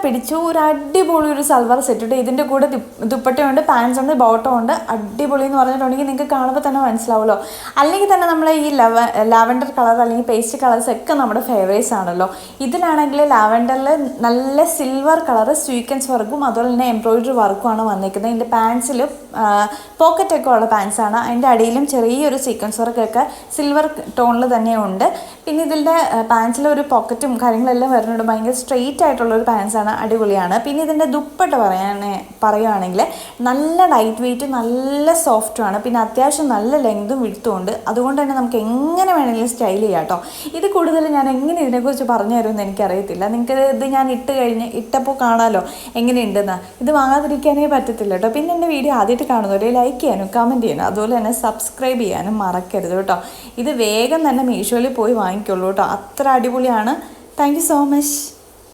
പിടിച്ചു. ഒരു അടിപൊളി ഒരു സൽവാർ സെറ്റ് ഇട്ട് ഇതിൻ്റെ കൂടെ ദുപ്പട്ടയുണ്ട്, പാൻസ് ഉണ്ട്, ബോട്ടം ഉണ്ട്. അടിപൊളി എന്ന് പറഞ്ഞിട്ടുണ്ടെങ്കിൽ നിങ്ങൾക്ക് കാണുമ്പോൾ തന്നെ മനസ്സിലാവുമല്ലോ. അല്ലെങ്കിൽ തന്നെ നമ്മൾ ഈ ലാവൻഡർ കളർ അല്ലെങ്കിൽ പേസ്റ്റ് കളേഴ്സ് ഒക്കെ നമ്മുടെ ഫേവറേറ്റ്സ് ആണല്ലോ. ഇതിലാണെങ്കിൽ ലാവൻഡറിൽ നല്ല സിൽവർ കളർ സ്വീക്വൻസ് വർക്കും അതുപോലെ തന്നെ എംബ്രോയിഡറി വർക്കുമാണ് വന്നിരിക്കുന്നത്. ഇതിൻ്റെ പാൻസിൽ പോക്കറ്റൊക്കെ ഉള്ള പാൻസാണ്. അതിൻ്റെ അടിയിലും ചെറിയൊരു സീക്വൻസ് വർക്കൊക്കെ സിൽവർ ടോണിൽ തന്നെ ഉണ്ട്. പിന്നെ ഇതിൻ്റെ പാൻസിൽ ഒരു പോക്കറ്റും കാര്യങ്ങളെല്ലാം വരുന്നുണ്ട്. ഭയങ്കര സ്ട്രെയിറ്റ് ആയിട്ടുള്ളൊരു പാൻസാണ്, അടിപൊളിയാണ്. പിന്നെ ഇതിൻ്റെ ദുപ്പട്ട പറയുകയാണെങ്കിൽ നല്ല ലൈറ്റ് വെയ്റ്റ്, നല്ല സോഫ്റ്റുമാണ്. പിന്നെ അത്യാവശ്യം നല്ല ലെങ്തും വിടുത്തും ഉണ്ട്. അതുകൊണ്ട് തന്നെ നമുക്ക് എങ്ങനെ വേണമെങ്കിലും സ്റ്റൈൽ ചെയ്യാം കേട്ടോ. ഇത് കൂടുതൽ ഞാൻ എങ്ങനെ ഇതിനെക്കുറിച്ച് പറഞ്ഞു തരുമെന്ന് എനിക്കറിയത്തില്ല. നിങ്ങൾക്ക് ഇത് ഞാൻ ഇട്ടപ്പോൾ കാണാമല്ലോ എങ്ങനെയുണ്ടെന്ന്. ഇത് വാങ്ങാതിരിക്കാനേ പറ്റത്തില്ല കേട്ടോ. പിന്നെ എൻ്റെ വീഡിയോ ആദ്യമായിട്ട് കാണുന്നവരെ ലൈക്ക് ചെയ്യാനും കമൻറ്റ് ചെയ്യാനും അതുപോലെ തന്നെ സബ്സ്ക്രൈബ് ചെയ്യാനും മറക്കരുത് കേട്ടോ. ഇത് വേഗം തന്നെ മീഷോയിൽ പോയി വാങ്ങിക്കുള്ളൂ കേട്ടോ. അത്ര അടിപൊളിയാണ്. Thank you so much.